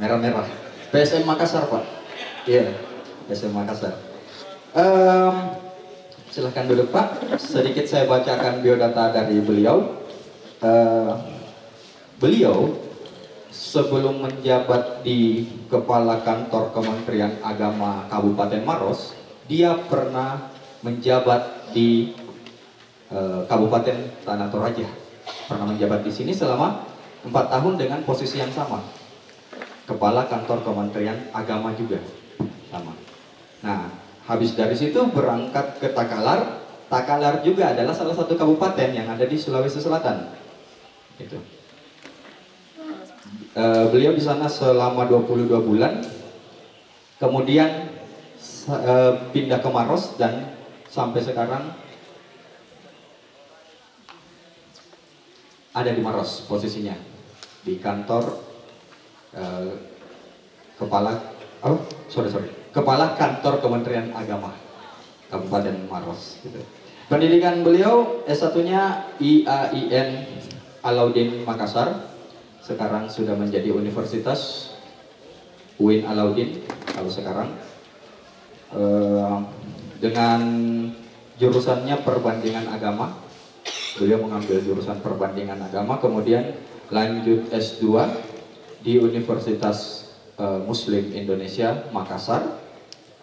merah-merah. PSM Makassar, Pak. Iya, PSM Makassar. Silahkan duduk, Pak. Sedikit saya bacakan biodata dari beliau. Beliau sebelum menjabat di Kepala Kantor Kementerian Agama Kabupaten Maros, dia pernah menjabat di Kabupaten Tanah Toraja. Pernah menjabat di sini selama 4 tahun dengan posisi yang sama. Kepala Kantor Kementerian Agama juga sama. Nah, habis dari situ berangkat ke Takalar. Takalar juga adalah salah satu kabupaten yang ada di Sulawesi Selatan. Gitu. Beliau di sana selama 22 bulan, kemudian pindah ke Maros dan sampai sekarang ada di Maros posisinya di kantor Kepala Kantor Kementerian Agama Kabupaten Maros. Gitu. Pendidikan beliau S1-nya IAIN Alauddin Makassar. Sekarang sudah menjadi Universitas UIN Alauddin kalau sekarang, dengan jurusannya perbandingan agama. Beliau mengambil jurusan perbandingan agama, kemudian lanjut S2 di Universitas Muslim Indonesia Makassar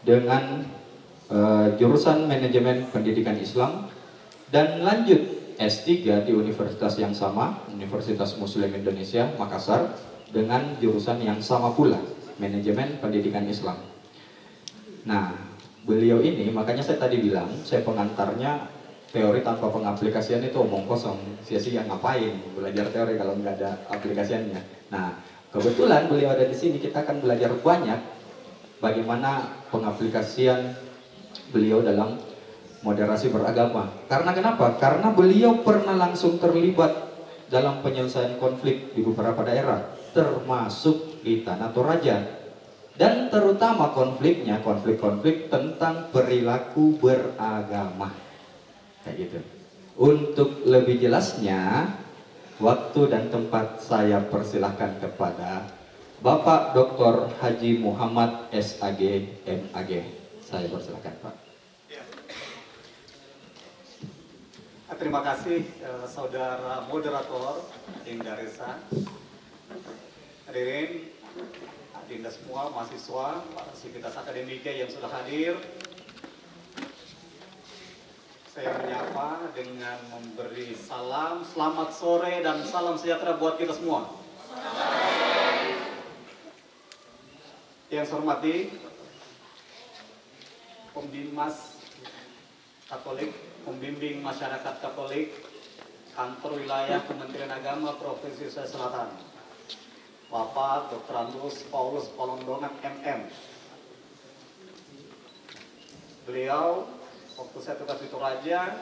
dengan jurusan manajemen pendidikan Islam, dan lanjut S3 di universitas yang sama, Universitas Muslim Indonesia Makassar, dengan jurusan yang sama pula, manajemen pendidikan Islam. Nah, beliau ini, makanya saya tadi bilang, saya pengantarnya teori tanpa pengaplikasian itu omong kosong, sia-sia ngapain belajar teori kalau nggak ada aplikasiannya. Nah, kebetulan beliau ada di sini, kita akan belajar banyak bagaimana pengaplikasian beliau dalam moderasi beragama. Karena kenapa? Karena beliau pernah langsung terlibat dalam penyelesaian konflik di beberapa daerah, termasuk di Tanah Toraja. Dan terutama konfliknya, konflik-konflik tentang perilaku beragama. Kayak gitu. Untuk lebih jelasnya, waktu dan tempat saya persilahkan kepada Bapak Dr. Haji Muhammad SAG MAG. Saya persilahkan, Pak. Terima kasih saudara moderator Dinda Resa, hadirin, Dinda semua, mahasiswa, para sivitas akademika yang sudah hadir. Saya menyapa dengan memberi salam, selamat sore dan salam sejahtera buat kita semua. Yang saya hormati Pembimas Katolik, Pembimbing Masyarakat Katolik, Kantor Wilayah Kementerian Agama Provinsi Sulawesi Selatan, Bapak Dr. Andrus Paulus Polondongan MM. Beliau waktu saya tugas di Toraja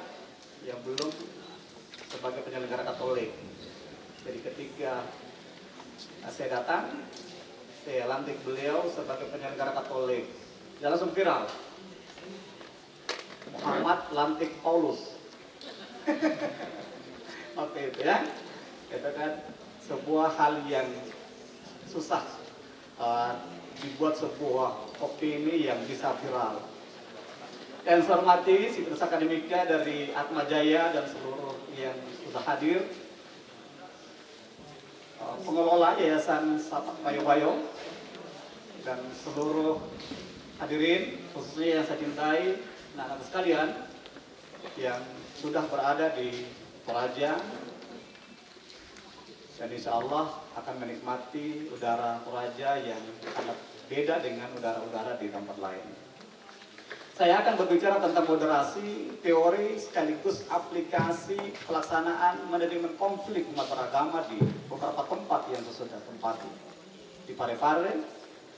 yang belum sebagai penyelenggara Katolik. Jadi ketika saya datang, saya lantik beliau sebagai penyelenggara Katolik. Dia langsung viral. Muhammad lantik Paulus. Oke, itu ya. Itu kan sebuah hal yang susah dibuat sebuah opini yang bisa viral. Dan saya hormati sivitas akademika dari Atma Jaya dan seluruh yang sudah hadir, pengelola Yayasan Sahabat Bayo-Bayo, dan seluruh hadirin khususnya yang saya cintai, anak-anak sekalian yang sudah berada di Toraja, dan insya Allah akan menikmati udara Toraja yang sangat beda dengan udara-udara di tempat lain. Saya akan berbicara tentang moderasi, teori sekaligus aplikasi pelaksanaan manajemen konflik umat beragama di beberapa tempat yang saya sudah tempati, di Parepare,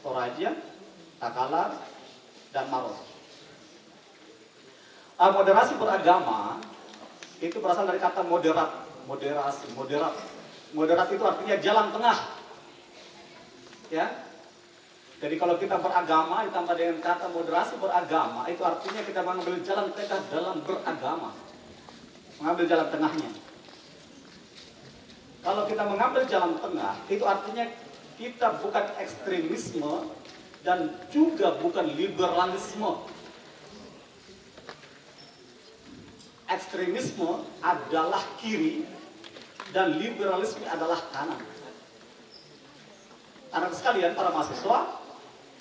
Toraja, Takalar, dan Maros. Moderasi beragama itu berasal dari kata moderat, moderasi, moderat. Moderat itu artinya jalan tengah. Ya. Jadi kalau kita beragama ditambah dengan kata moderasi beragama, itu artinya kita mengambil jalan tengah dalam beragama. Mengambil jalan tengahnya. Kalau kita mengambil jalan tengah, itu artinya kita bukan ekstremisme dan juga bukan liberalisme. Ekstremisme adalah kiri dan liberalisme adalah kanan. Anak sekalian, para mahasiswa,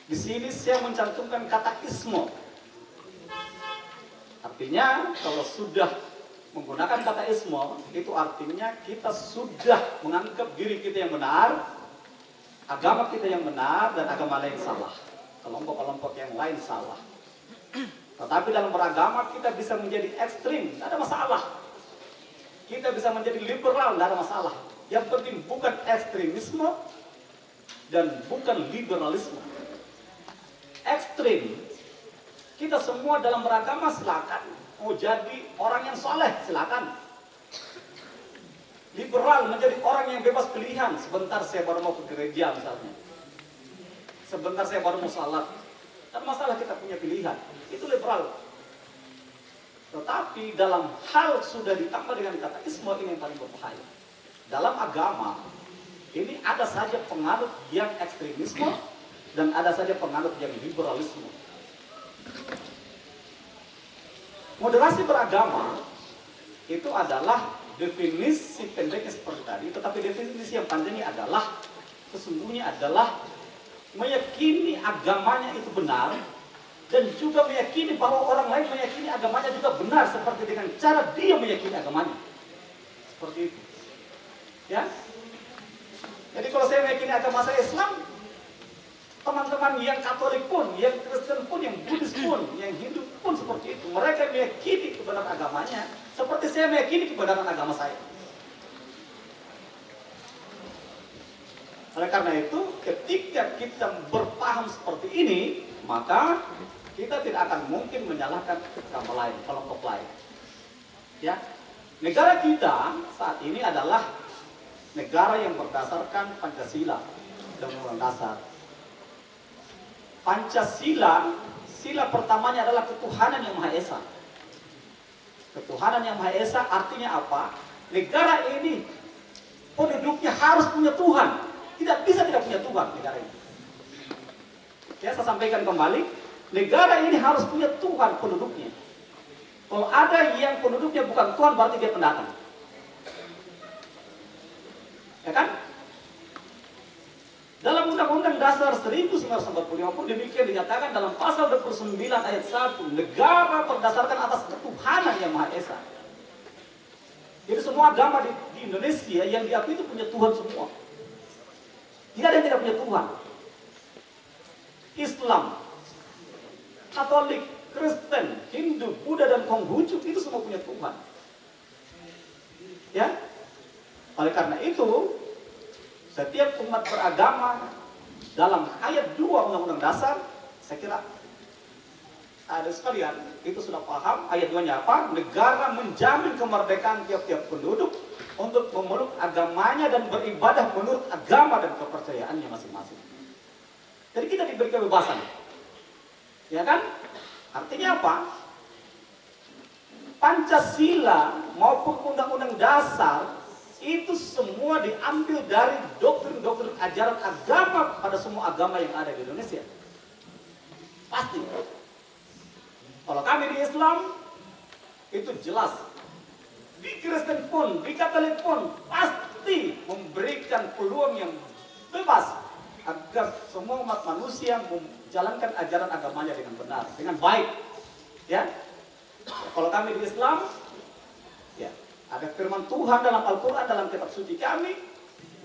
di sini saya mencantumkan kata isme. Artinya kalau sudah menggunakan kata isme, itu artinya kita sudah menganggap diri kita yang benar, agama kita yang benar, dan agama lain salah. Kelompok-kelompok yang lain salah. Tetapi dalam beragama kita bisa menjadi ekstrim, tidak ada masalah. Kita bisa menjadi liberal, tidak ada masalah. Yang penting bukan ekstremisme dan bukan liberalisme. Ekstrim, kita semua dalam beragama silakan. Mau jadi orang yang soleh, silakan. Liberal menjadi orang yang bebas pilihan. Sebentar saya baru mau ke gereja misalnya. Sebentar saya baru mau salat. Dan masalah kita punya pilihan. Itu liberal. Tetapi dalam hal sudah ditambah dengan kata isme, ini yang paling berbahaya. Dalam agama, ini ada saja penganut yang ekstremisme dan ada saja penganut yang liberalisme. Moderasi beragama itu adalah definisi pendeknya seperti tadi, tetapi definisi yang panjangnya adalah sesungguhnya adalah meyakini agamanya itu benar dan juga meyakini bahwa orang lain meyakini agamanya juga benar seperti dengan cara dia meyakini agamanya. Seperti itu. Ya. Jadi kalau saya meyakini agama saya Islam, teman-teman yang Katolik pun, yang Kristen pun, yang Buddhis pun, yang Hindu pun seperti itu. Mereka meyakini kebenaran agamanya seperti saya meyakini kebenaran agama saya. Oleh karena itu, ketika kita berpaham seperti ini, maka kita tidak akan mungkin menyalahkan agama lain, kelompok lain. Ya, negara kita saat ini adalah negara yang berdasarkan Pancasila dan Undang-Undang Dasar. Pancasila, sila pertamanya adalah ketuhanan yang Maha Esa. Ketuhanan yang Maha Esa artinya apa? Negara ini penduduknya harus punya Tuhan. Tidak bisa tidak punya Tuhan negara ini. Ya, saya sampaikan kembali, negara ini harus punya Tuhan penduduknya. Kalau ada yang penduduknya bukan Tuhan, berarti dia pendatang. Ya kan? Dalam Undang-Undang Dasar 1945 pun demikian dinyatakan dalam pasal 29 ayat 1, negara berdasarkan atas ketuhanan yang Maha Esa. Jadi semua agama di Indonesia yang diakui itu punya Tuhan semua. Tidak ada yang tidak punya Tuhan. Islam, Katolik, Kristen, Hindu, Buddha, dan Konghucu itu semua punya Tuhan. Ya, oleh karena itu, setiap umat beragama dalam ayat 2 Undang-Undang Dasar, saya kira ada sekalian itu sudah paham ayat 2-nya apa? Negara menjamin kemerdekaan tiap-tiap penduduk untuk memeluk agamanya dan beribadah menurut agama dan kepercayaannya masing-masing. Jadi kita diberi kebebasan. Ya kan? Artinya apa? Pancasila maupun Undang-Undang Dasar itu semua diambil dari doktrin-doktrin ajaran agama pada semua agama yang ada di Indonesia. Pasti. Kalau kami di Islam, itu jelas. Di Kristen pun, di Katolik pun, pasti memberikan peluang yang bebas agar semua umat manusia menjalankan ajaran agamanya dengan benar, dengan baik. Ya. Kalau kami di Islam, ya, ada firman Tuhan dalam Al-Quran, dalam kitab suci kami,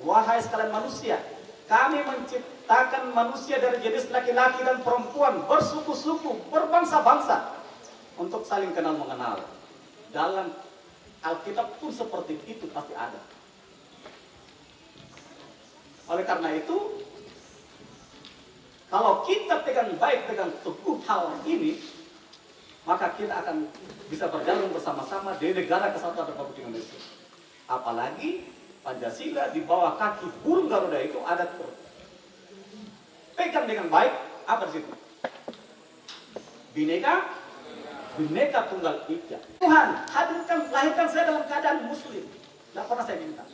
wahai sekalian manusia, kami menciptakan manusia dari jenis laki-laki dan perempuan, bersuku-suku, berbangsa-bangsa, untuk saling kenal mengenal. Dalam Alkitab pun seperti itu pasti ada. Oleh karena itu, kalau kita pegang baik, pegang teguh hal ini, maka kita akan bisa berjalan bersama-sama di negara kesatuan Republik Indonesia. Apalagi Pancasila di bawah kaki burung Garuda itu ada pegang dengan baik, apa di situ? Bineka Tunggal Ika. Tuhan, lahirkan saya dalam keadaan muslim. Tidak pernah saya minta.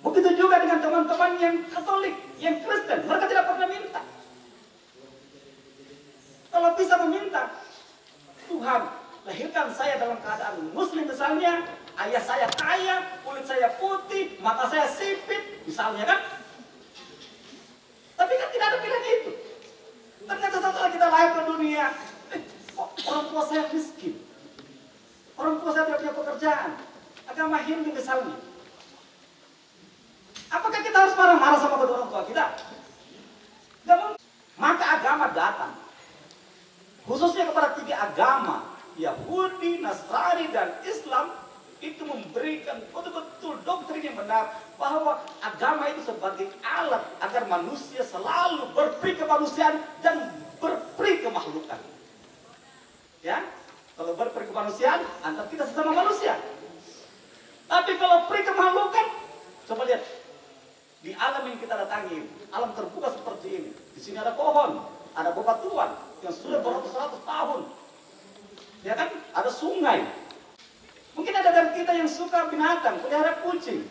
Begitu juga dengan teman-teman yang Katolik, yang Kristen, mereka tidak pernah minta. Kalau bisa meminta, Tuhan, lahirkan saya dalam keadaan Muslim misalnya, ayah saya kaya, kulit saya putih, mata saya sipit, misalnya kan. Tapi kan tidak ada pilihan itu. Ternyata setelah kita lahir ke dunia, orang tua saya miskin. Orang tua saya tidak punya pekerjaan. Agama Hindu misalnya. Apakah kita harus marah-marah sama kedua orang tua kita? Tidak mungkin. Maka agama datang. Khususnya kepada 3 agama, Yahudi, Nasrani, dan Islam, itu memberikan betul-betul doktrin yang benar bahwa agama itu sebagai alat agar manusia selalu berperi kemanusiaan dan berperi kemakhlukan. Ya, kalau berperi kemanusiaan, antar kita sesama manusia. Tapi kalau peri kemakhlukan, coba lihat di alam yang kita datangi, alam terbuka seperti ini. Di sini ada pohon, ada bebatuan yang sudah beratus-ratus tahun. Ya kan? Ada sungai. Mungkin ada dari kita yang suka binatang, pelihara kucing,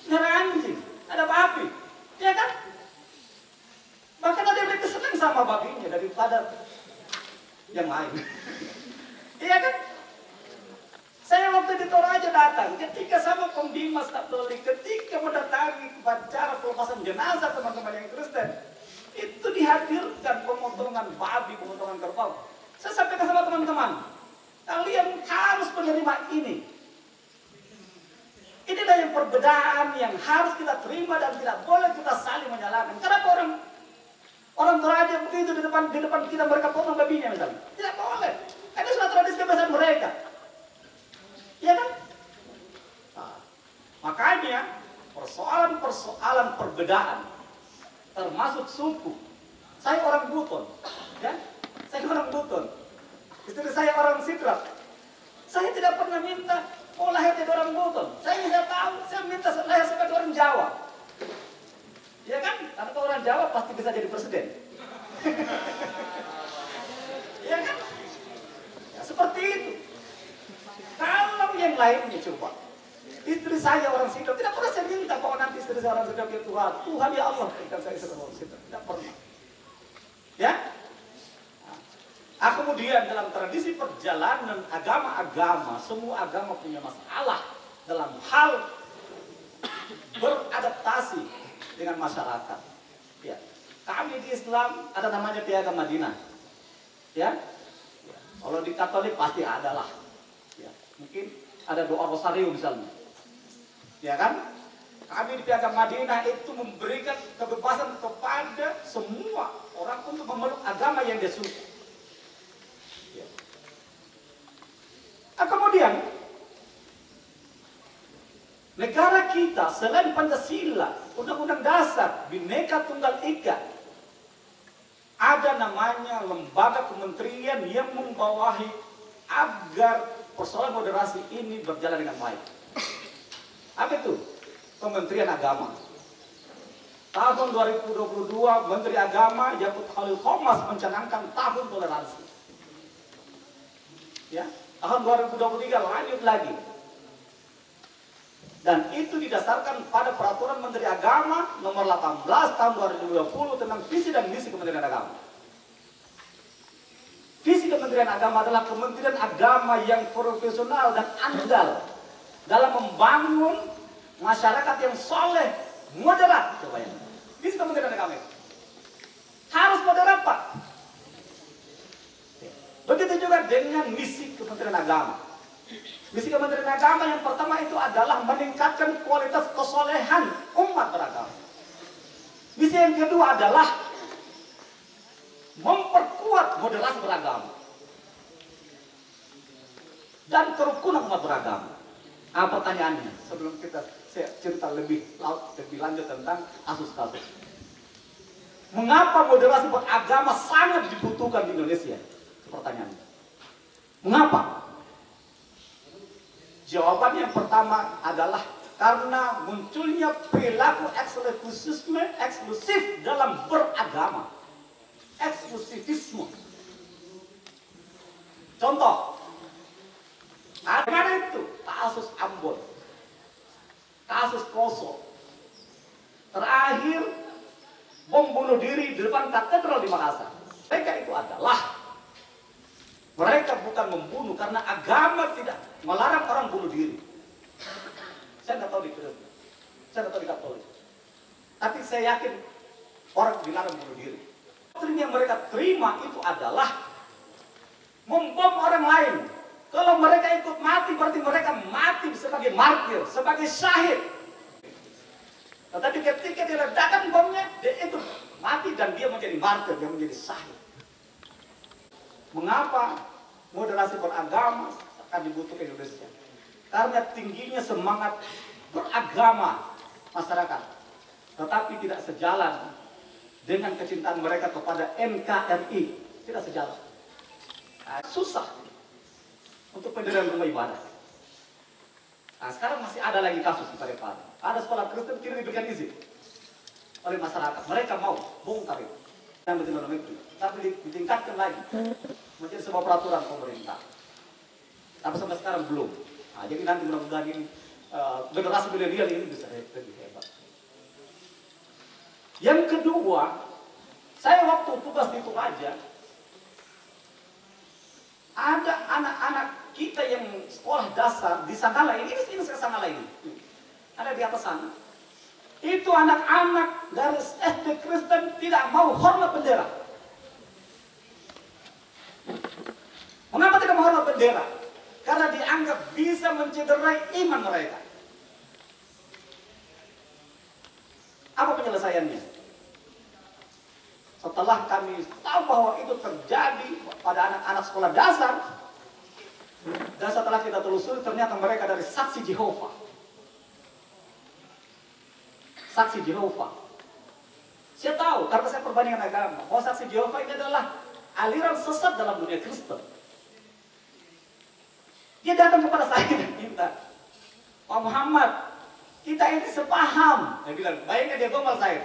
pelihara anjing, ada babi. Ya kan? Bahkan ada yang lebih senang sama babinya daripada yang lain. Iya kan? Saya waktu di Toraja datang, ketika sama Kom Dimas Katolik, ketika mendatangi acara pelepasan jenazah teman-teman yang Kristen, itu dihadirkan pemotongan babi, pemotongan kerbau. Saya sampaikan sama teman-teman, kalian harus menerima ini. Inilah yang perbedaan yang harus kita terima dan tidak boleh kita saling menyalahkan. Kenapa orang Toraja begitu di depan kita mereka potong babinya misalnya? Tidak boleh. Ini sudah tradisi kebiasaan mereka. Ya kan? Nah, makanya persoalan perbedaan termasuk suku. Saya orang Buton, ya? Saya orang Buton. Istri saya orang Sidrap. Saya tidak pernah minta mau lahir jadi orang Buton. Saya tidak tahu, saya minta lahir sebagai orang Jawa. Ya kan? Karena kalau orang Jawa pasti bisa jadi presiden. Ya kan? Ya, seperti itu. Kalau yang lainnya coba, istri saya orang Sidrap, tidak pernah saya minta bahwa nanti istri saya orang Sidrap ya Tuhan, Tuhan ya Allah berikan saya istri orang Sidrap, tidak pernah. Ya? Nah, kemudian dalam tradisi perjalanan agama-agama, semua agama punya masalah dalam hal beradaptasi dengan masyarakat. Ya, kami di Islam ada namanya Piagam Madinah. Ya, kalau di Katolik pasti ada lah. Ya, mungkin ada doa rosario misalnya. Ya kan? Kami di Piagam Madinah itu memberikan kebebasan kepada semua orang untuk memeluk agama yang dia suka. Ya. Nah, kemudian negara kita selain Pancasila, Undang-Undang Dasar, Bhinneka Tunggal Ika, ada namanya lembaga kementerian yang membawahi agar persoalan moderasi ini berjalan dengan baik. Apa itu? Kementerian Agama. Tahun 2022 Menteri Agama Yakut Khalil Qomas mencanangkan tahun toleransi. Ya, tahun 2023 lanjut lagi. Dan itu didasarkan pada Peraturan Menteri Agama nomor 18 tahun 2020 tentang visi dan misi Kementerian Agama. Visi Kementerian Agama adalah Kementerian Agama yang profesional dan andal dalam membangun masyarakat yang soleh, moderat. Coba ya. Visi Kementerian Agama itu harus moderat, Pak. Begitu juga dengan misi Kementerian Agama. Misi Kementerian Agama yang pertama itu adalah meningkatkan kualitas kesolehan umat beragama. Misi yang kedua adalah memperkuat moderasi beragama dan kerukunan umat beragama. Apa pertanyaannya? Sebelum kita cerita lebih lanjut tentang kasus-kasus. Mengapa moderasi beragama sangat dibutuhkan di Indonesia? Pertanyaannya. Mengapa? Jawaban yang pertama adalah karena munculnya perilaku eksklusif dalam beragama. Eksklusivisme. Contoh, ada itu kasus Ambon, kasus Poso, Dewan Katedral di Makassar. Mereka itu adalah, mereka bukan membunuh karena agama tidak melarang orang bunuh diri. Saya nggak tahu di Kristen, saya nggak tahu di Katolik. Tapi saya yakin orang dilarang bunuh diri. Doktrin yang mereka terima itu adalah membom orang lain. Kalau mereka ikut mati, berarti mereka mati sebagai martir, sebagai syahid. Tetapi ketika diledakkan bomnya, dia itu mati dan dia menjadi martir, dia menjadi syahid. Mengapa moderasi beragama akan dibutuhkan di Indonesia? Karena tingginya semangat beragama masyarakat, tetapi tidak sejalan dengan kecintaan mereka kepada NKRI. Tidak sejalan. Susah untuk pendirian rumah ibadah. Nah, sekarang masih ada lagi kasus di Parepare. Ada sekolah Kristen kini diberikan izin oleh masyarakat. Mereka mau bongkar itu. Dan betul negeri. Tapi ditingkatkan lagi menjadi sebuah peraturan pemerintah. Tapi sampai sekarang belum. Nah, jadi nanti mudah-mudahan ini generasi milenial ini bisa lebih hebat. Yang kedua, saya waktu tugas di Toraja, ada anak-anak kita yang sekolah dasar di Sanggala ini Sanggala ini, ada di atas sana. Itu anak-anak dari SD Kristen tidak mau hormat bendera. Mengapa tidak mau hormat bendera? Karena dianggap bisa mencederai iman mereka. Apa penyelesaiannya? Setelah kami tahu bahwa itu terjadi pada anak-anak sekolah dasar, dan setelah kita telusuri ternyata mereka dari Saksi Jehovah. Saksi Jehovah. Saya tahu karena saya perbandingan agama bahwa Saksi Jehovah ini adalah aliran sesat dalam dunia Kristen. Dia datang kepada saya dan minta, Pak Muhammad, kita ini sepaham. Dia bilang, bayangkan dia gombal saya.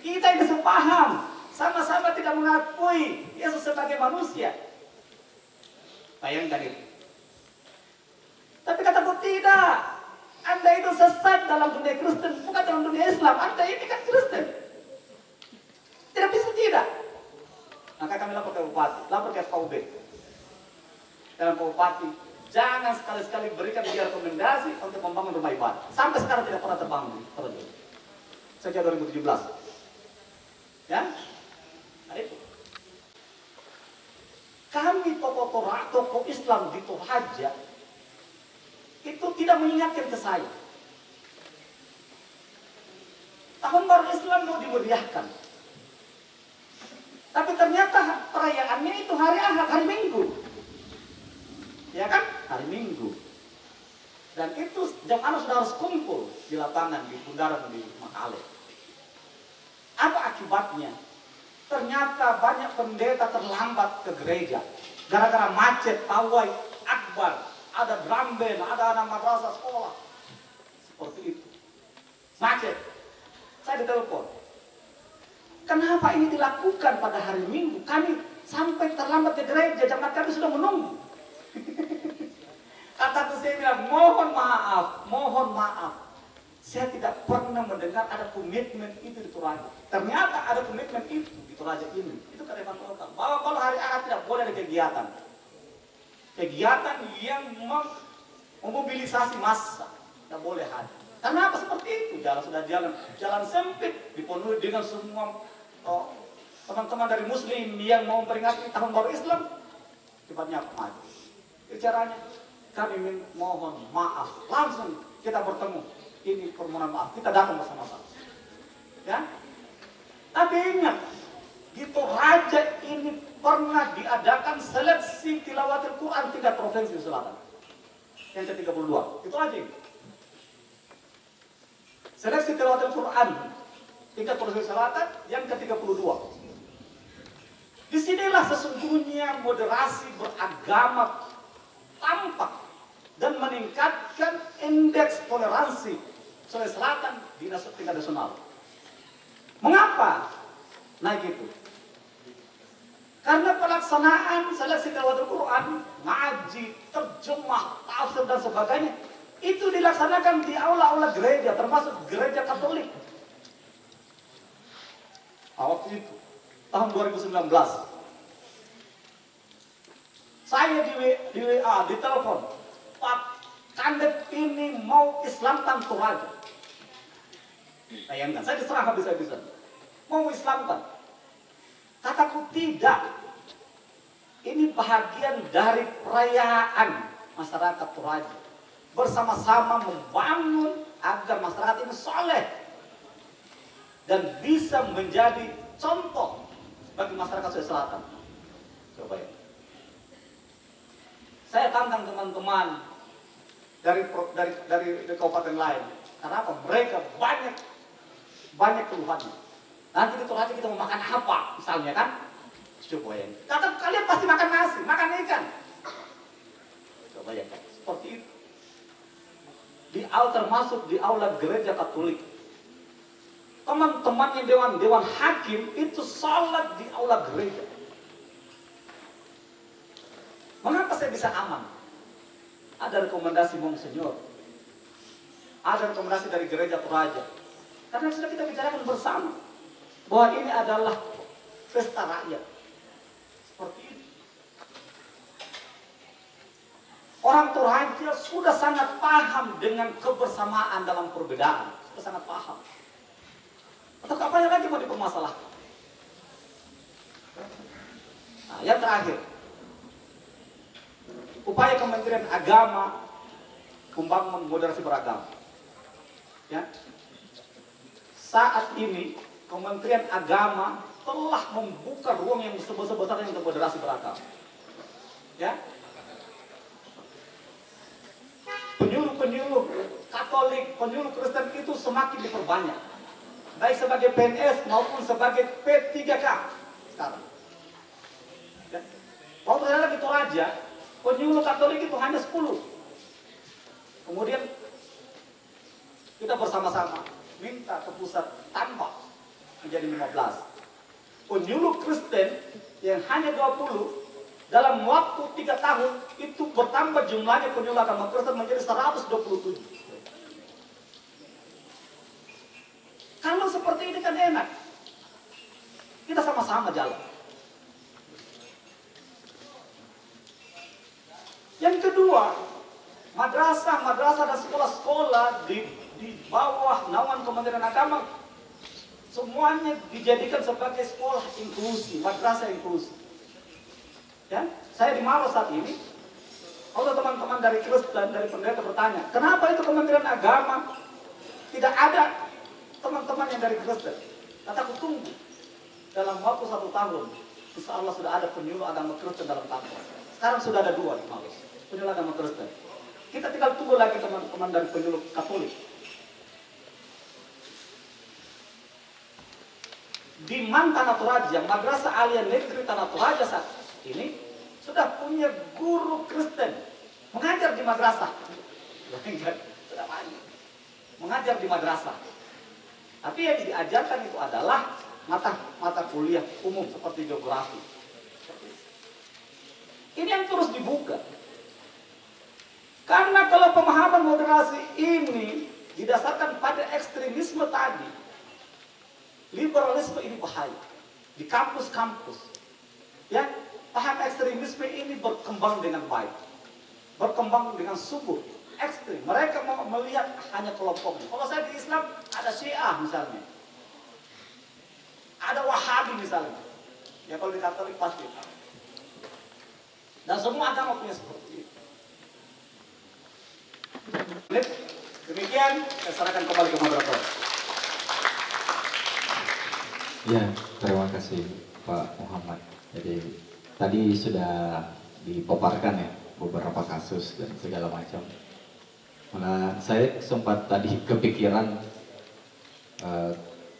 Kita ini sepaham, sama-sama tidak mengakui Yesus sebagai manusia. Bayangkan itu. Tapi kataku tidak. Anda itu sesat dalam dunia Kristen, bukan dalam dunia Islam. Anda ini kan Kristen. Tidak bisa tidak. Maka kami lapor ke Bupati, lapor ke FKUB. Dalam Bupati, jangan sekali-sekali berikan dia rekomendasi untuk membangun rumah ibadah. Sampai sekarang tidak pernah terbangun. Sejak 2017. Ya? Nah itu. Kami tokoh Islam di Toraja itu tidak mengingatkan ke saya. Tahun baru Islam mau dimeriahkan. Tapi ternyata perayaannya itu hari Ahad, hari Minggu. Ya kan? Hari Minggu. Dan itu jamaah sudah harus kumpul di lapangan, di bundaran, di Makale. Apa akibatnya? Ternyata banyak pendeta terlambat ke gereja. Gara-gara macet, pawai, akbar, ada drum band, ada anak madrasah sekolah. Seperti itu. Macet. Saya ditelepon. Kenapa ini dilakukan pada hari Minggu? Kami sampai terlambat ke gereja, jemaat kami sudah menunggu. Kataku saya bilang, mohon maaf. Saya tidak pernah mendengar ada komitmen itu di Toraja. Ternyata ada komitmen itu di Toraja ini. Itu kearifan lokal. Bahwa kalau hari Ahad tidak boleh ada kegiatan. Kegiatan yang memobilisasi massa. Tidak boleh ada. Kenapa seperti itu? Jalan sudah jalan sempit, dipenuhi dengan semua teman-teman dari Muslim yang mau memperingati tahun baru Islam. Cepatnya maju. Caranya kami mohon maaf. Langsung kita bertemu. Ini permohonan maaf. Kita datang bersama-sama. Ya. Tapi ingat, di Toraja ini pernah diadakan seleksi tilawatil Quran tingkat provinsi selatan. Yang ke-32. Itu aja ini. Seleksi tilawatil Quran tingkat provinsi selatan yang ke-32. Disinilah sesungguhnya moderasi beragama tampak dan meningkatkan indeks toleransi Sulawesi Selatan di tingkat nasional. Mengapa naik itu? Karena pelaksanaan seleksi tilawatul Quran, ngaji, terjemah, tafsir dan sebagainya itu dilaksanakan di aula-aula gereja, termasuk gereja Katolik. Waktu itu tahun 2019. Saya di WA, di telepon, Pak Kandet ini mau Islamkan Toraja. Bayangkan, saya diserang habis-habisan. Mau Islamkan. Kataku tidak. Ini bahagian dari perayaan masyarakat Toraja. Bersama-sama membangun agar masyarakat ini soleh. Dan bisa menjadi contoh bagi masyarakat Sulawesi Selatan. Coba ya. Saya tantang teman-teman dari kabupaten lain. Karena apa? Mereka banyak keluhannya. Nanti di Toraja kita mau makan apa? Misalnya kan? Coba ya. Kata kalian pasti makan nasi, makan ikan. Coba ya. Seperti itu. Di termasuk di aula gereja Katolik. Teman-temannya dewan hakim itu salat di aula gereja. Mengapa saya bisa aman? Ada rekomendasi Monsinyur. Ada rekomendasi dari gereja Toraja. Karena sudah kita bicarakan bersama. Bahwa ini adalah pesta rakyat. Seperti itu. Orang Toraja sudah sangat paham dengan kebersamaan dalam perbedaan. Sudah sangat paham. Atau apanya lagi mau dipermasalahkan? Nah, yang terakhir. Upaya Kementerian Agama membangun moderasi beragama. Ya. Saat ini Kementerian Agama telah membuka ruang yang sebesar-besarnya untuk moderasi beragama. Ya. Penyuluh Katolik, penyuluh Kristen itu semakin diperbanyak. Baik sebagai PNS maupun sebagai P3K sekarang. Ya. Waktu saya di Toraja, penyuluh Katolik itu hanya 10. Kemudian kita bersama-sama minta ke pusat tambah menjadi 15. Penyuluh Kristen yang hanya 20 dalam waktu 3 tahun itu bertambah jumlahnya penyuluh agama Kristen menjadi 127. Kalau seperti ini kan enak. Kita sama-sama jalan. Yang kedua, madrasah dan sekolah-sekolah di bawah naungan Kementerian Agama semuanya dijadikan sebagai sekolah inklusi, madrasah inklusi. Ya, saya di Maros saat ini, kalau teman-teman dari Kristen, dari pendeta bertanya, kenapa itu Kementerian Agama tidak ada teman-teman yang dari Kristen? Kataku tunggu, dalam waktu 1 tahun, insya Allah sudah ada penyuluh agama Kristen dalam kantor. Sekarang sudah ada 2 di Maros, penyuluh agama Kristen. Kita tinggal tunggu lagi teman-teman dari penyuluh Katolik. Di Tanah Toraja, Madrasah Alia Negeri Tanah Toraja saat ini sudah punya guru Kristen mengajar di madrasah. Sudah banyak mengajar di madrasah. Tapi yang diajarkan itu adalah mata kuliah umum seperti geografi. Ini yang terus dibuka. Karena kalau pemahaman moderasi ini didasarkan pada ekstremisme tadi, liberalisme ini bahaya. Di kampus-kampus, ya, paham ekstremisme ini berkembang dengan baik, berkembang dengan subur, ekstrim. Mereka melihat hanya kelompoknya. Kalau saya di Islam ada Syiah misalnya, ada Wahabi misalnya. Ya kalau di Katolik pasti. Dan semua agama punya seperti itu. Demikian, saya serahkan kembali ke moderator. Ya, terima kasih Pak Muhammad. Jadi tadi sudah dipaparkan ya beberapa kasus dan segala macam. Malah saya sempat tadi kepikiran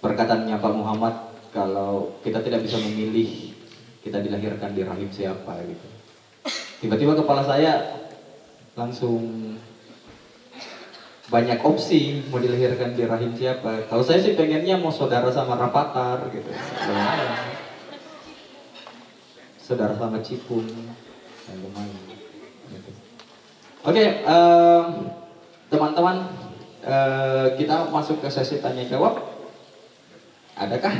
perkataannya Pak Muhammad, kalau kita tidak bisa memilih kita dilahirkan di rahim siapa gitu. Tiba-tiba kepala saya langsung banyak opsi mau dilahirkan di rahim siapa. Kalau saya sih pengennya mau saudara sama Rapatar gitu. Saudara sama Cipung, lumayan. Gitu. Oke, teman-teman, kita masuk ke sesi tanya jawab. Adakah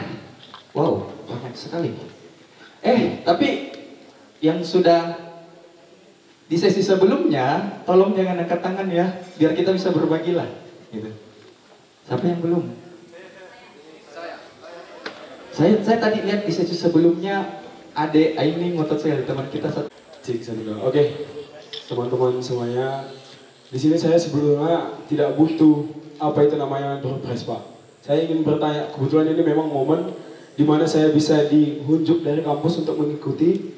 Wow, banyak sekali. Tapi yang sudah di sesi sebelumnya, tolong jangan angkat tangan ya, biar kita bisa berbagi lah. Gitu. Siapa yang belum? Saya tadi lihat di sesi sebelumnya, Ade Aini ngotot saya, teman kita satu. Cik, Oke, teman-teman semuanya, di sini saya sebelumnya tidak butuh apa itu namanya door prize, Pak. Saya ingin bertanya, kebetulan ini memang momen di mana saya bisa dihunjuk dari kampus untuk mengikuti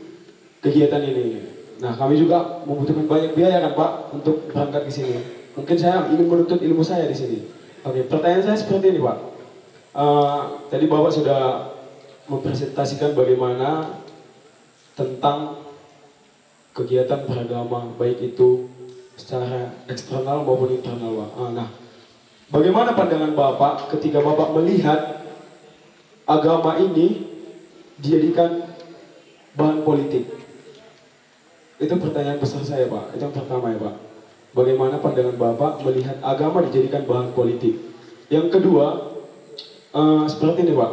kegiatan ini. Nah, kami juga membutuhkan banyak biaya kan, Pak, untuk berangkat ke sini. Mungkin saya ingin menuntut ilmu saya di sini. Oke, pertanyaan saya seperti ini, Pak. Tadi Bapak sudah mempresentasikan bagaimana tentang kegiatan beragama, baik itu secara eksternal maupun internal, Pak. Nah, bagaimana pandangan Bapak ketika Bapak melihat agama ini dijadikan bahan politik? Itu pertanyaan besar saya, Pak. Itu yang pertama ya, Pak. Bagaimana pandangan Bapak melihat agama dijadikan bahan politik? Yang kedua, seperti ini, Pak.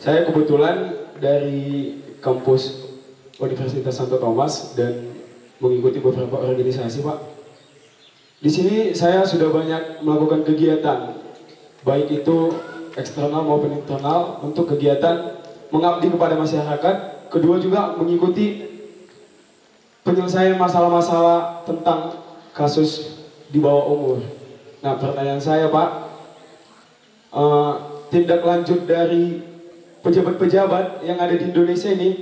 Saya kebetulan dari kampus Universitas Santo Thomas dan mengikuti beberapa organisasi, Pak. Di sini saya sudah banyak melakukan kegiatan, baik itu eksternal maupun internal, untuk kegiatan mengabdi kepada masyarakat. Kedua juga mengikuti penyelesaian masalah-masalah tentang kasus di bawah umur. Nah, pertanyaan saya, Pak, tindak lanjut dari pejabat-pejabat yang ada di Indonesia ini,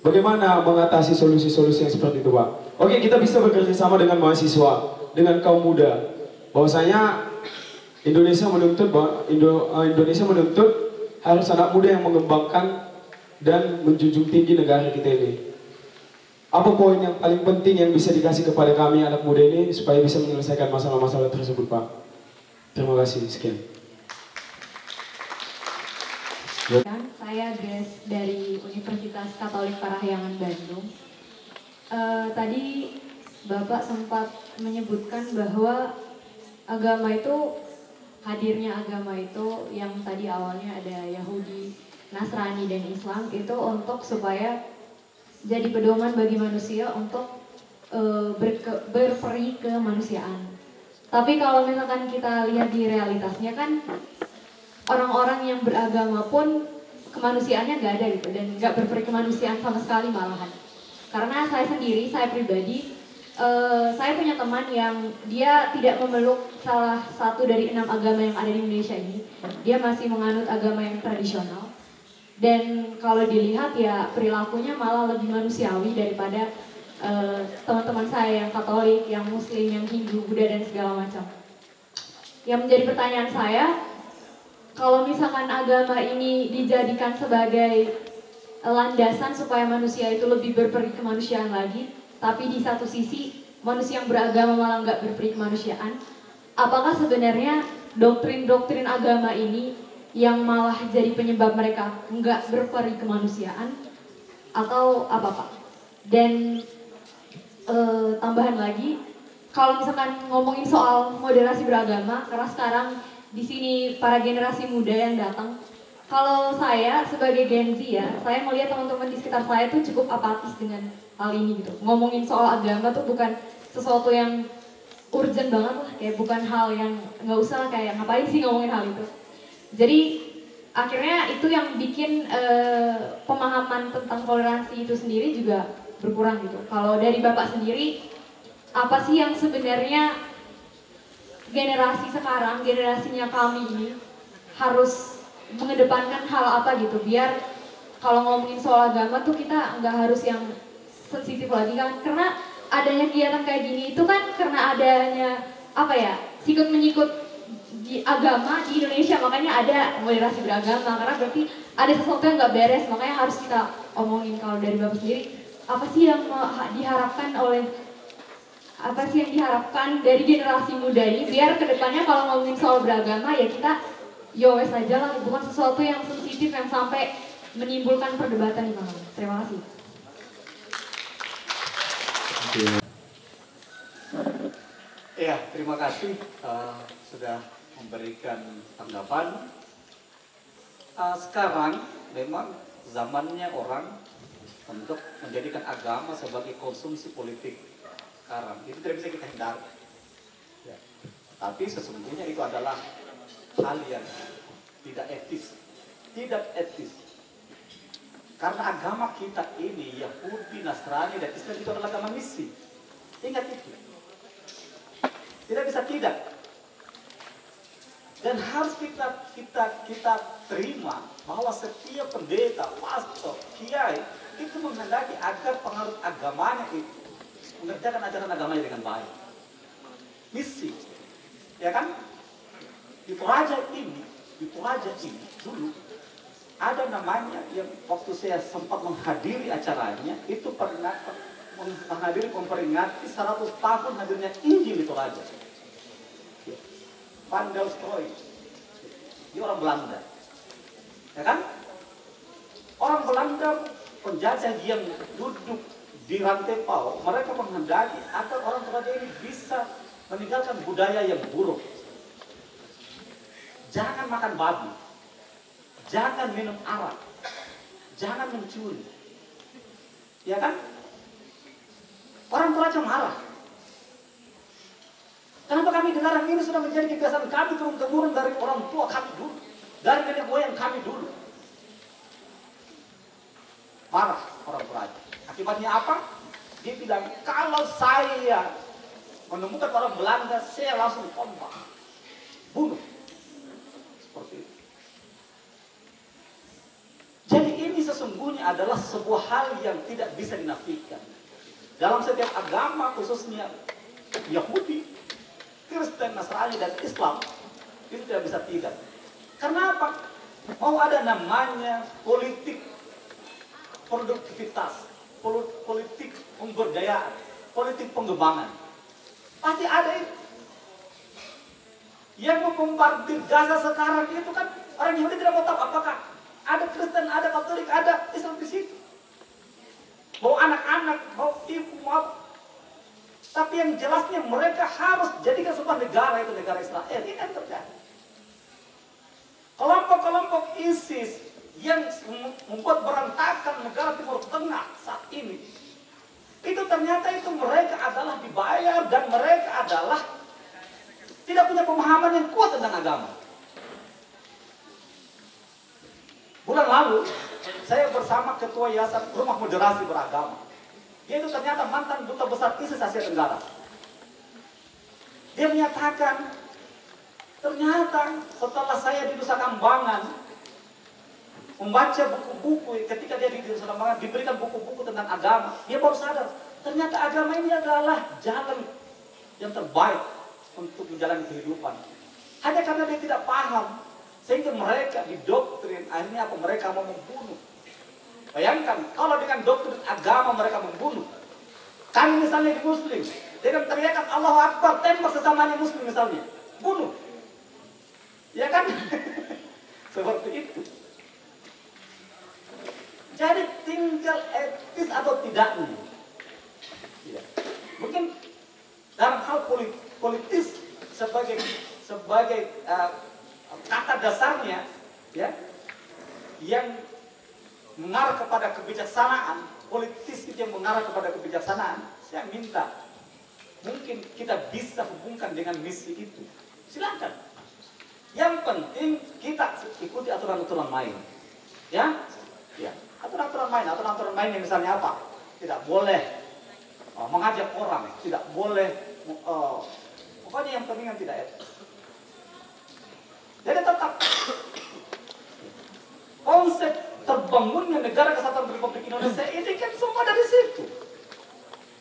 bagaimana mengatasi solusi-solusi yang seperti itu, Pak? Oke, kita bisa bekerja sama dengan mahasiswa, dengan kaum muda. Bahwasanya Indonesia menuntut harus anak muda yang mengembangkan dan menjunjung tinggi negara kita ini. Apa poin yang paling penting yang bisa dikasih kepada kami anak muda ini supaya bisa menyelesaikan masalah-masalah tersebut, Pak? Terima kasih, sekian. Saya Grace dari Universitas Katolik Parahyangan Bandung. Tadi Bapak sempat menyebutkan bahwa hadirnya agama itu yang tadi awalnya ada Yahudi, Nasrani, dan Islam itu untuk supaya jadi pedoman bagi manusia untuk berperi kemanusiaan. Tapi kalau misalkan kita lihat di realitasnya kan, orang-orang yang beragama pun kemanusiaannya nggak ada gitu, dan nggak berperi kemanusiaan sama sekali malahan. Karena saya pribadi, saya punya teman yang dia tidak memeluk salah satu dari 6 agama yang ada di Indonesia ini. Dia masih menganut agama yang tradisional. Dan kalau dilihat ya perilakunya malah lebih manusiawi daripada teman-teman saya yang Katolik, yang Muslim, yang Hindu, Buddha, dan segala macam. Yang menjadi pertanyaan saya, kalau misalkan agama ini dijadikan sebagai landasan supaya manusia itu lebih berperi kemanusiaan lagi, tapi di satu sisi manusia yang beragama malah nggak berperi kemanusiaan, apakah sebenarnya doktrin-doktrin agama ini yang malah jadi penyebab mereka nggak berperi kemanusiaan, atau apa, Pak? Dan tambahan lagi, kalau misalkan ngomongin soal moderasi beragama, karena sekarang di sini para generasi muda yang datang, kalau saya sebagai Gen Z ya, saya melihat teman-teman di sekitar saya tuh cukup apatis dengan hal ini gitu. Ngomongin soal agama tuh bukan sesuatu yang urgent banget lah, kayak bukan hal yang nggak usah, kayak ngapain sih ngomongin hal itu. Jadi akhirnya itu yang bikin pemahaman tentang toleransi itu sendiri juga berkurang gitu. Kalau dari Bapak sendiri, apa sih yang sebenarnya generasi sekarang, generasinya kami ini harus mengedepankan hal apa gitu, biar kalau ngomongin soal agama tuh kita nggak harus yang sensitif lagi kan, karena adanya kegiatan kayak gini itu kan karena adanya apa ya, sikut menyikut di agama di Indonesia, makanya ada moderasi beragama, karena berarti ada sesuatu yang nggak beres, makanya harus kita omongin. Kalau dari Bapak sendiri, apa sih yang diharapkan dari generasi muda ini biar kedepannya kalau ngomongin soal beragama ya kita yowes aja lah, bukan sesuatu yang sensitif yang sampai menimbulkan perdebatan di mana. Terima kasih. Ya, terima kasih sudah memberikan tanggapan. Sekarang memang zamannya orang untuk menjadikan agama sebagai konsumsi politik sekarang. Itu tidak bisa kita hindari. Ya. Tapi sesungguhnya itu adalah hal yang tidak etis. Tidak etis. Karena agama kita ini, Yahudi, Nasrani, dan Islam itu adalah agama misi. Ingat itu. Tidak bisa tidak. Dan harus kita terima bahwa setiap pendeta, pastor, kiai itu menghendaki agar pengaruh agamanya itu mengerjakan ajaran agamanya dengan baik. Misi, ya kan? Di Toraja ini dulu ada namanya yang waktu saya sempat menghadiri acaranya itu pernah menghadiri memperingati 100 tahun hadirnya Injil di Toraja. Van der Stroy, dia orang Belanda, ya kan? Orang Belanda penjajah yang duduk di rantai Pau, mereka menghendaki agar orang Toraja ini bisa meninggalkan budaya yang buruk. Jangan makan babi, jangan minum arak, jangan mencuri, ya kan? Orang Toraja marah. Kenapa kami dilarang? Ini sudah menjadi kebiasaan kami turun-temurun dari orang tua kami dulu, dari nenek moyang kami dulu. Marah orang Toraja. Akibatnya apa? Dia bilang, kalau saya menemukan orang Belanda, saya langsung tombak, bunuh. Seperti itu. Jadi ini sesungguhnya adalah sebuah hal yang tidak bisa dinafikan. Dalam setiap agama, khususnya Yahudi, Kristen, Nasrani, dan Islam, itu tidak bisa tidak. Karena apa? Mau ada namanya politik produktivitas, politik pemberdayaan, politik pengembangan. Pasti ada itu. Yang membombardir Gaza sekarang itu kan orang Yahudi tidak mau tahu apakah ada Kristen, ada Katolik, ada Islam di situ. Mau anak-anak, mau ibu, mau. Tapi yang jelasnya mereka harus jadikan sebuah negara, itu negara Israel. Ini yang terjadi. Kelompok-kelompok ISIS yang membuat berantakan negara Timur Tengah saat ini, itu ternyata itu mereka adalah dibayar dan mereka adalah tidak punya pemahaman yang kuat tentang agama. Bulan lalu saya bersama ketua Yayasan Rumah Moderasi Beragama. Dia itu ternyata mantan duta besar ISIS Asia Tenggara. Dia menyatakan, ternyata setelah saya di Nusa Kambangan membaca buku-buku, ketika dia di Nusa Kambangan diberikan buku-buku tentang agama, dia baru sadar, ternyata agama ini adalah jalan yang terbaik untuk menjalani kehidupan. Hanya karena dia tidak paham, sehingga mereka didoktrin, akhirnya apa? Mereka mau membunuh. Bayangkan, kalau dengan doktrin agama mereka membunuh. Kami misalnya di Muslim, dengan teriakan Allahu Akbar, tembak sesamanya Muslim misalnya, bunuh. Ya kan? Seperti itu. Jadi tinggal etis atau tidaknya. Ya. Mungkin dalam hal politis sebagai kata dasarnya, ya, yang mengarah kepada kebijaksanaan, politis itu yang mengarah kepada kebijaksanaan, saya minta, mungkin kita bisa hubungkan dengan misi itu. Silakan. Yang penting kita ikuti aturan-aturan main. Ya? Ya. Aturan-aturan main yang misalnya apa? Tidak boleh mengajak orang, tidak boleh, pokoknya yang penting yang tidak etis. Jadi tetap konsep terbangunnya negara kesatuan Republik Indonesia ini kan semua dari situ.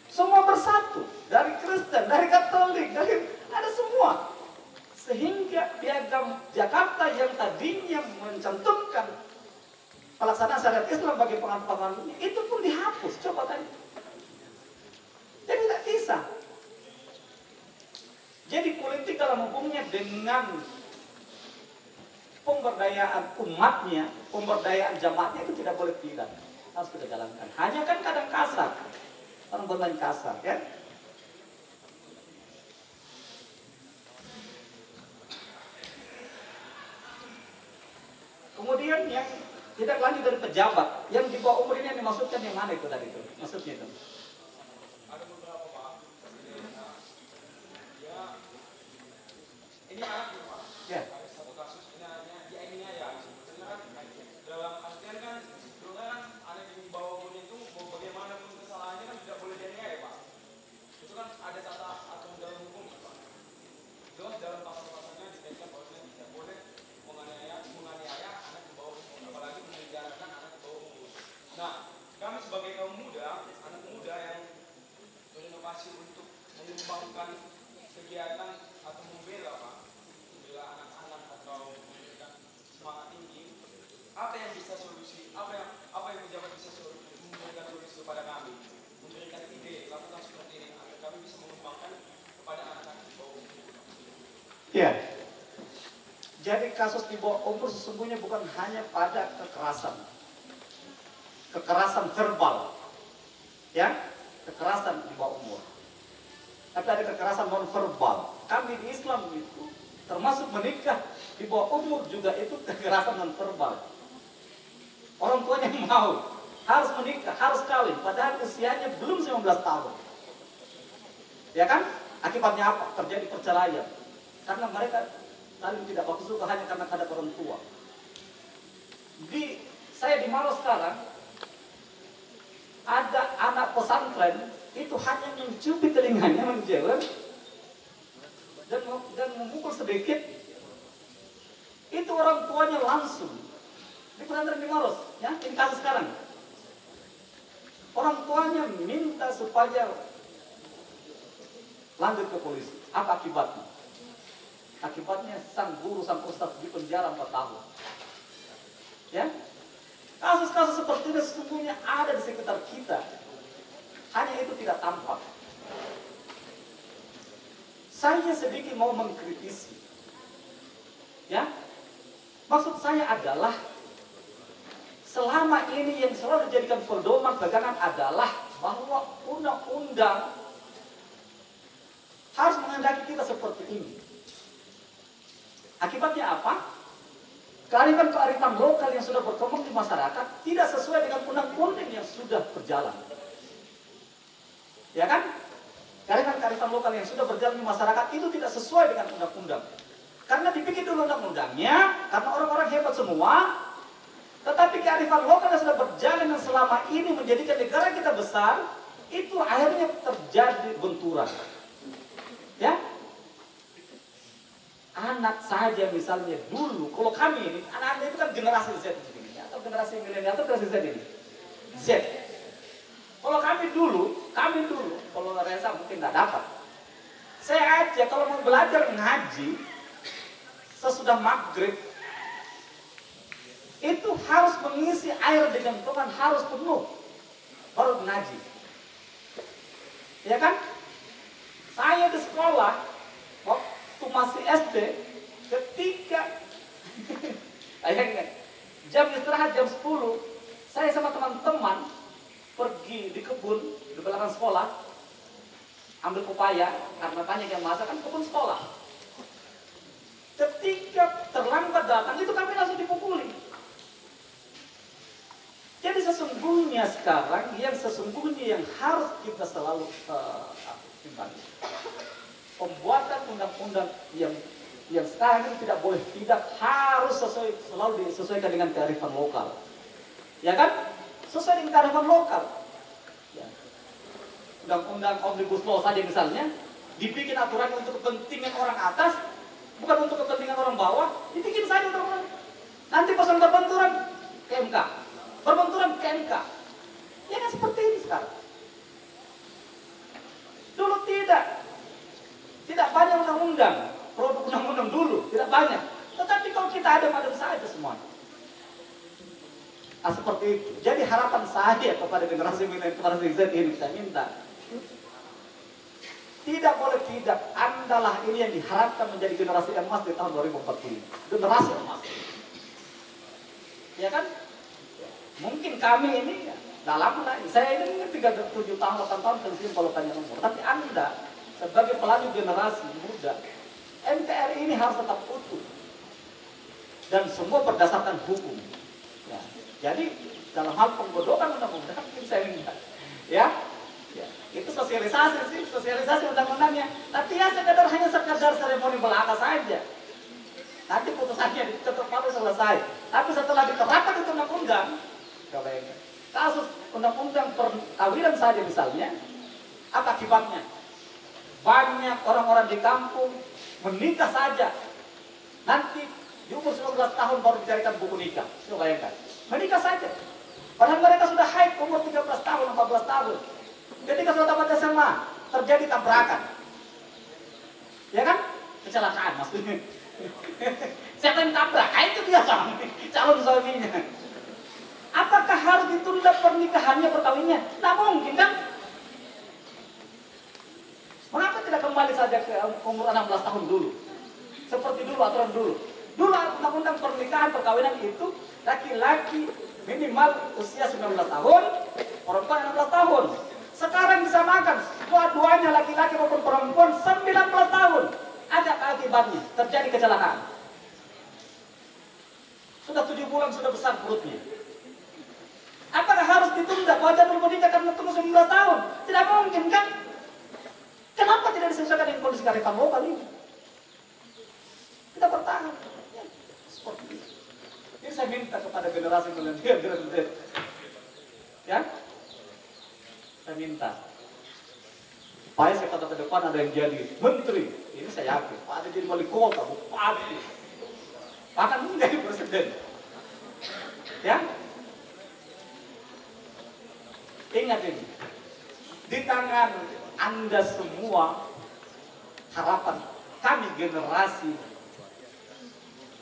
Semua bersatu, dari Kristen, dari Katolik, dari ada semua. Sehingga piagam Jakarta yang tadinya mencantumkan pelaksanaan syariat Islam bagi pengaruh-pengaruhnya itu pun dihapus. Coba tanya. Jadi tidak bisa. Jadi politik dalam hukumnya dengan pemberdayaan umatnya, pemberdayaan jamaatnya itu tidak boleh tidak. Harus kita jalankan. Hanya kan kadang kasar. Orang bermain kasar, ya. Kemudian yang tidak Tidak lanjut dari pejabat. Yang di bawah umur ini yang dimaksudkan yang mana itu tadi itu? Maksudnya itu. Ada beberapa Pak. Ya, ini anak Pak. Ya. Ada satu kasus ini hanya dianiaya. Sebenarnya kan dalam artian kan sebelumnya kan anak yang di bawah umur itu mau bagaimanapun kesalahannya kan tidak boleh dianiaya Pak. Itu kan ada tata aturan dalam hukum Pak. Jelas dalam pasal-pasalnya dikaitkan bahwa tidak boleh menganiaya anak di bawah umur, apalagi memenjarakan anak di bawah umur. Nah, kami sebagai kaum muda, anak muda yang berinovasi untuk mengembangkan kegiatan atau membela Pak, membela anak-anak atau memberikan semangat tinggi, apa yang bisa solusi, apa yang pejabat bisa memberikan solusi kepada kami, memberikan ide, lakukan seperti ini agar kami bisa mengembangkan kepada anak-anak di bawah umur. Ya. Jadi kasus di bawah umur sesungguhnya bukan hanya pada kekerasan. Kekerasan verbal. Ya, kekerasan di bawah umur. Tapi ada kekerasan non verbal. Kami di Islam itu termasuk menikah di bawah umur juga itu kekerasan non verbal. Orang tuanya mau harus menikah, harus kawin padahal usianya belum 19 tahun. Ya kan? Akibatnya apa? Terjadi perceraian. Karena mereka saling tidak baku suka hanya karena ada orang tua. Saya di Maros sekarang ada anak pesantren itu hanya mencubit telinganya, menjewer dan memukul sedikit. Itu orang tuanya langsung di pesantren di Maros, ya ini kasus sekarang. Orang tuanya minta supaya lanjut ke polisi. Apa akibatnya? Akibatnya sang guru, sang ustaz di penjara 4 tahun. Ya, kasus-kasus seperti ini sesungguhnya ada di sekitar kita. Hanya itu tidak tampak. Saya sedikit mau mengkritisi. Ya, maksud saya adalah selama ini yang selalu dijadikan pedoman pegangan adalah bahwa undang-undang harus menghendaki kita seperti ini. Akibatnya apa? Kearifan-kearifan lokal yang sudah berkembang di masyarakat tidak sesuai dengan undang-undang yang sudah berjalan. Ya kan? Kearifan-kearifan lokal yang sudah berjalan di masyarakat itu tidak sesuai dengan undang-undang. Karena dipikir dulu undang-undangnya, karena orang-orang hebat semua, tetapi kearifan lokal yang sudah berjalan dan selama ini menjadikan negara kita besar, itu akhirnya terjadi benturan. Ya? Anak saja misalnya dulu, kalau kami ini, anak-anak itu kan generasi Z ini, atau generasi milenial atau generasi Z ini. Z. Kalau kami dulu, kalau Reza mungkin nggak dapat. Saya aja kalau mau belajar ngaji, sesudah maghrib, itu harus mengisi air dengan Tuhan harus penuh, baru ngaji. Ya kan? Saya di sekolah, waktu masih SD, ketika jam istirahat jam 10, saya sama teman-teman pergi di kebun di belakang sekolah, ambil pepaya karena banyak yang masak kan kebun sekolah. Ketika terlambat datang itu kami langsung dipukuli. Jadi sesungguhnya sekarang yang harus kita selalu simpan. Pembuatan undang-undang yang sekarang ini tidak harus selalu disesuaikan dengan kearifan lokal. Ya kan? Sesuai dengan kearifan lokal. Ya. Undang-undang Omnibus Law saja misalnya dibikin aturan untuk kepentingan orang atas, bukan untuk kepentingan orang bawah, dibikin saja undang-undang. Nanti pas ada benturan ke MK, berbenturan ke MK. Ya kan seperti ini sekarang. Dulu tidak banyak undang-undang, produk undang-undang dulu tidak banyak. Tetapi kalau kita ada saja semuanya. Nah, seperti itu. Jadi harapan saya kepada generasi milenial, kepada Z ini saya minta, tidak boleh tidak, Andalah ini yang diharapkan menjadi generasi emas di tahun 2040. Generasi emas. Ya kan? Mungkin kami ini dalam saya ini 37 tahun, 8 tahun pensiun kalau tanya umur. Tapi Anda sebagai pelanjut generasi muda, NKRI ini harus tetap utuh dan semua berdasarkan hukum. Ya. Jadi dalam hal penggodokan undang-undang itu saya minta, ya, itu sosialisasi undang-undangnya. Tapi ya hanya sekedar seremoni belaka saja. Nanti putusannya diketok palu selesai. Tapi setelah diterapkan itu undang-undang, kasus undang-undang perkawinan saja misalnya, apa akibatnya? Banyak orang-orang di kampung menikah saja. Nanti di umur 19 tahun baru dicarikan buku nikah. Coba bayangkan. Menikah saja. Padahal mereka sudah haid umur 13 tahun, 14 tahun. Ketika sudah tamat SMA, terjadi tabrakan. Ya kan? Kecelakaan maksudnya. Siapa yang tabrak? Itu dia calon suaminya. Apakah harus ditunda pernikahannya, perkawinnya? Tidak mungkin kan? Mengapa tidak kembali saja ke umur 16 tahun dulu? Seperti dulu, aturan dulu. Dulu undang-undang pernikahan, perkawinan itu laki-laki minimal usia 19 tahun, perempuan 16 tahun. Sekarang disamakan, dua-duanya laki-laki maupun perempuan 19 tahun. Ada akibatnya, terjadi kecelakaan. Sudah 7 bulan, sudah besar perutnya. Apakah harus ditunda? Wajar dulu menikah karena tunggu 19 tahun? Tidak mungkin kan? Kenapa tidak disesuaikan dengan kondisi kearifan lokal ini? Kita bertahan. Ya, seperti itu. Ini saya minta kepada generasi milenial, ya, saya minta supaya saya kata ke depan ada yang jadi menteri. Ini saya yakin. Ada jadi wali kota, bupati, bahkan menjadi presiden. Ya, ingat ini. Di tangan Anda semua harapan kami generasi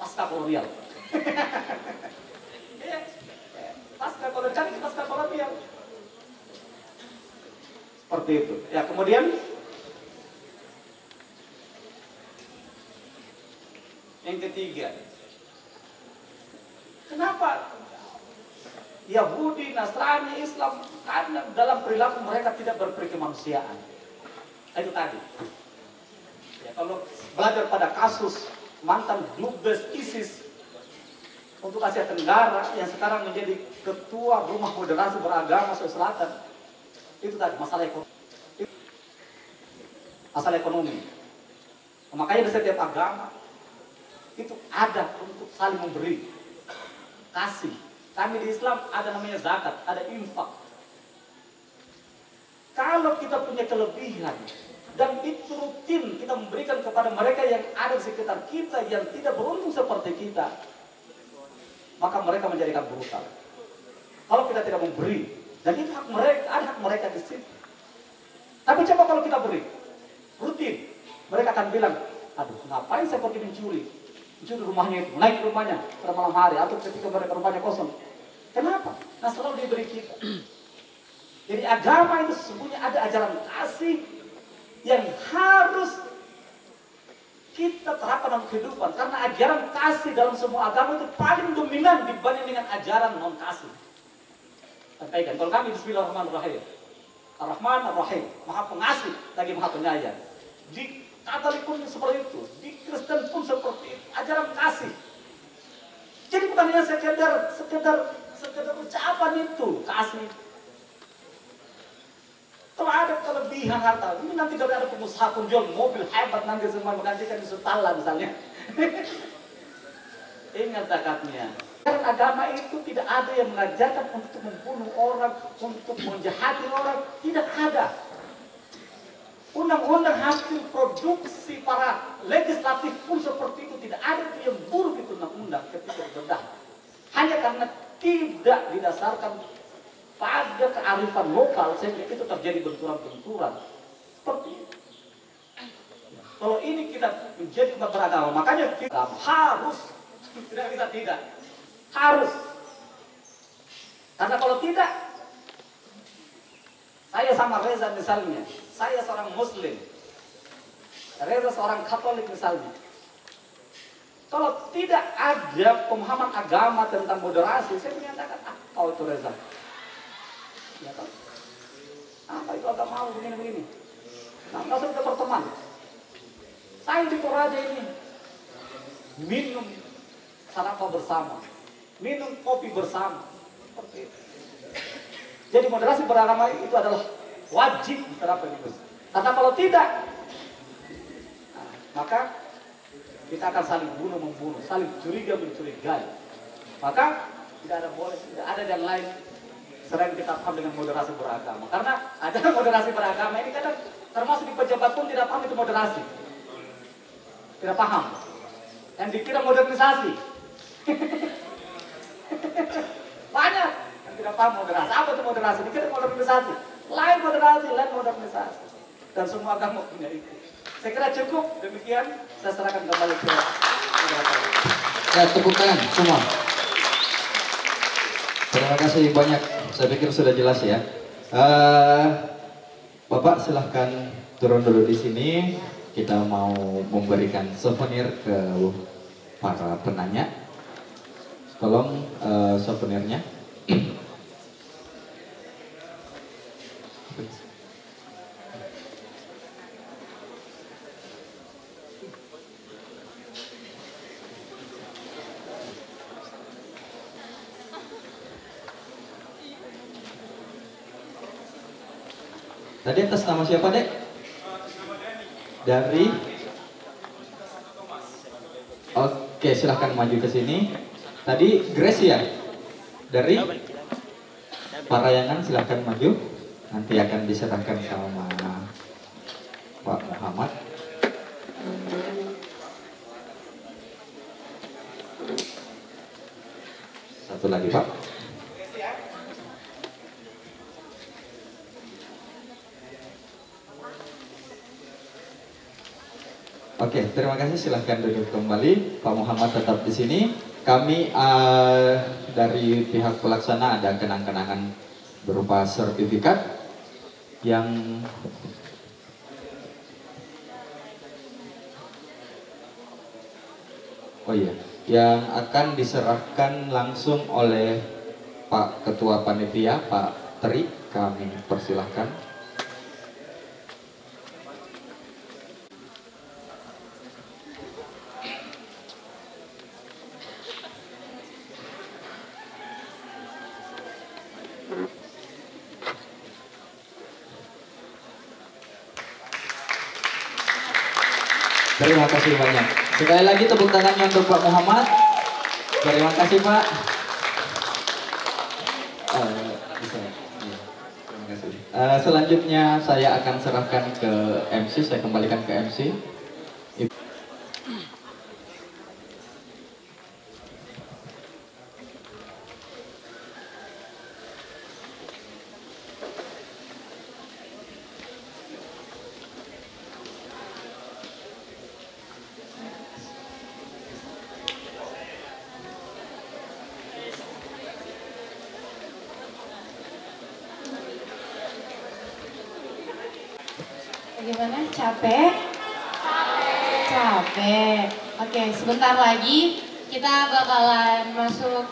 pasca kolonial. Pasca kolonial. Seperti itu. Ya, kemudian yang ketiga, kenapa Yahudi, Nasrani, Islam, karena dalam perilaku mereka tidak berperi kemanusiaan. Itu tadi. Ya, kalau belajar pada kasus mantan dubes ISIS untuk Asia Tenggara yang sekarang menjadi ketua rumah moderasi beragama Sulawesi Selatan, itu tadi masalah ekonomi. Masalah ekonomi. Makanya di setiap agama itu ada untuk saling memberi, kasih. Kami di Islam ada namanya zakat, ada infak. Kalau kita punya kelebihan dan itu rutin kita memberikan kepada mereka yang ada di sekitar kita yang tidak beruntung seperti kita, maka mereka menjadikan brutal. Kalau kita tidak memberi, dan itu hak mereka, ada hak mereka di situ. Tapi coba kalau kita beri rutin, mereka akan bilang, aduh, ngapain saya pergi mencuri rumahnya itu, naik rumahnya pada malam hari atau ketika mereka rumahnya kosong. Kenapa? Nah, selalu diberi kita. Jadi agama itu sesungguhnya ada ajaran kasih yang harus kita terapkan dalam kehidupan. Karena ajaran kasih dalam semua agama itu paling dominan dibanding dengan ajaran non kasih. Sampaikan, kalau kami Bismillahirrahmanirrahim, Ar-Rahman Ar-Rahim, Maha Pengasih lagi Maha Penyayang. Di Katolik pun seperti itu, di Kristen pun seperti itu, ajaran kasih. Jadi bukan hanya sekedar ucapan itu, kasih. Kalau ada kelebihan harta, ini nanti kalau ada pengusaha pun jual mobil hebat, nanti semua menggantikan di Sutala misalnya. Ingat zakatnya. Karena agama itu tidak ada yang mengajarkan untuk membunuh orang, untuk menjahati orang, tidak ada. Undang-undang hasil produksi para legislatif pun seperti itu, tidak ada yang buruk itu undang-undang ketika dibedah. Hanya karena tidak didasarkan pada kearifan lokal sehingga itu terjadi benturan-benturan seperti itu. Kalau ini kita menjadi umat beragama, makanya kita harus, tidak bisa tidak, harus. Karena kalau tidak, saya sama Reza misalnya, saya seorang Muslim, Reza seorang Katolik misalnya. Kalau tidak ada pemahaman agama tentang moderasi, saya menyatakan, kau itu Reza. Ya kan? Apa itu agama begini-begini? Nah, nggak usah kita berteman. Saya di Toraja ini minum sarapan bersama, minum kopi bersama, Seperti itu. Jadi moderasi beragama itu adalah wajib diterapkan di masjid. Karena kalau tidak, maka kita akan saling bunuh membunuh, saling curiga mencurigai. Maka tidak ada boleh, tidak ada yang lain selain kita paham dengan moderasi beragama. Karena ada moderasi beragama ini kadang termasuk di pejabat pun tidak paham itu moderasi, tidak paham. Yang dikira modernisasi. Banyak yang tidak paham moderasi. Apa itu moderasi? Dikira modernisasi. Lain moderasi, lain modernisasi. Dan semua agama punya itu. Saya kira cukup. Demikian saya serahkan kembali ke Ya, tepuk tangan semua. Terima kasih banyak. Saya pikir sudah jelas ya. Bapak silahkan turun dulu di sini. Kita mau memberikan souvenir ke para penanya. Tolong souvenirnya. Tadi atas nama siapa, Dek? Dari? Oke, silahkan maju ke sini. Tadi Grace ya? Dari? Parayangan, silahkan maju. Nanti akan diserahkan sama Pak Muhammad. Satu lagi, Pak. Oke, terima kasih. Silahkan duduk kembali. Pak Muhammad tetap di sini. Kami dari pihak pelaksana ada kenang-kenangan berupa sertifikat yang yang akan diserahkan langsung oleh Pak Ketua Panitia, Pak Tri. Kami persilahkan. Terima kasih banyak. Sekali lagi tepuk tangannya untuk Pak Muhammad. Terima kasih, Pak. Terima kasih. Selanjutnya saya akan serahkan ke MC. Saya kembalikan ke MC. Bagaimana? Capek? Capek. Oke, sebentar lagi kita bakalan masuk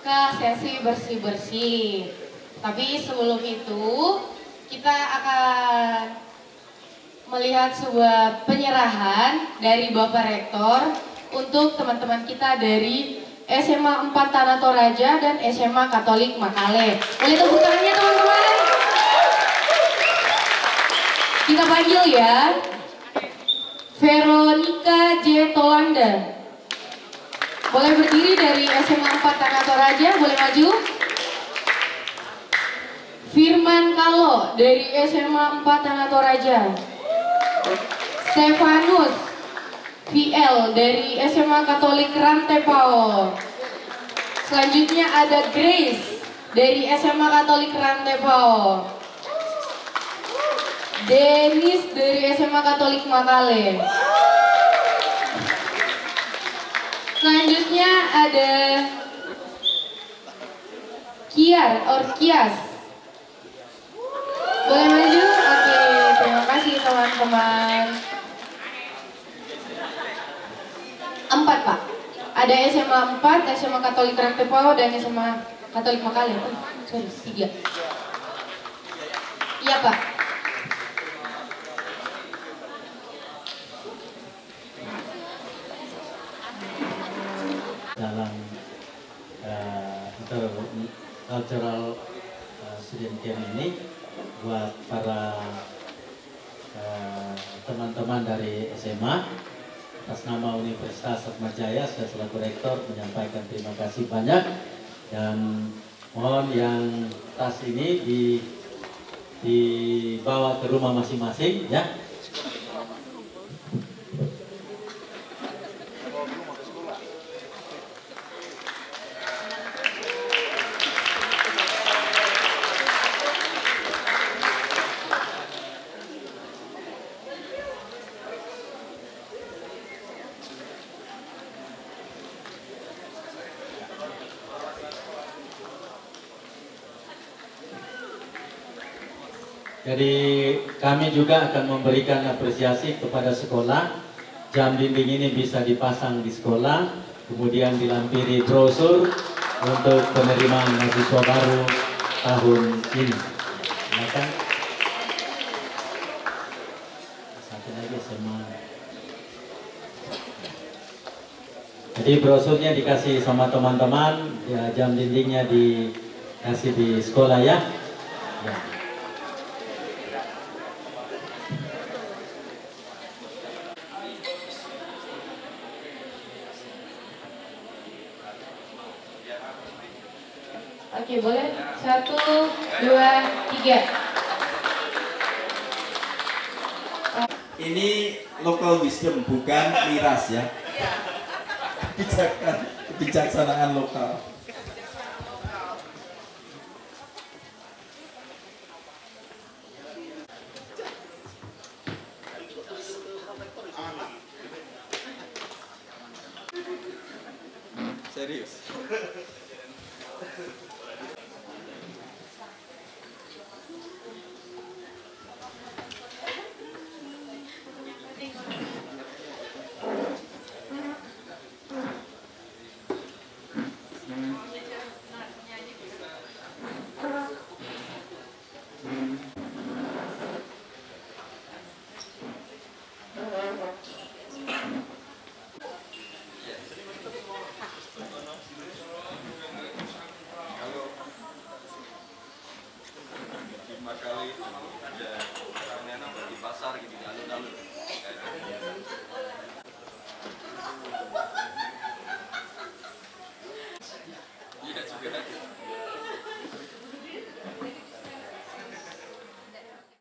ke sesi bersih-bersih. Tapi sebelum itu, kita akan melihat sebuah penyerahan dari Bapak Rektor untuk teman-teman kita dari SMA 4 Tanah Toraja dan SMA Katolik Makale. Boleh tepuk tangannya, teman-teman? Kita panggil ya, Veronica J. Tolanda. Boleh berdiri dari SMA 4 Tanah Toraja, boleh maju. Firman Kalo dari SMA 4 Tanah Toraja. Stefanus VL dari SMA Katolik Rantepao. Selanjutnya ada Grace dari SMA Katolik Rantepao. Denis dari SMA Katolik Makale. Selanjutnya ada Kias. Boleh maju? Oke, terima kasih teman-teman. 4, Pak. Ada SMA 4, SMA Katolik Rantepao dan SMA Katolik Makale. Oh, sorry, 3. Iya, Pak. Dalam kita cultural student camp ini buat para teman-teman dari SMA. Atas nama Universitas Atmajaya, saya selaku rektor menyampaikan terima kasih banyak, dan mohon yang tas ini dibawa ke rumah masing-masing ya. Jadi kami juga akan memberikan apresiasi kepada sekolah. Jam dinding ini bisa dipasang di sekolah, kemudian dilampiri brosur untuk penerimaan mahasiswa baru tahun ini. Silakan. Satu lagi SMA. Jadi brosurnya dikasih sama teman-teman, ya, jam dindingnya dikasih di sekolah ya. Ya. Oke, boleh? 1, 2, 3. Ini local wisdom, bukan miras ya. Kebijaksanaan lokal. Serius.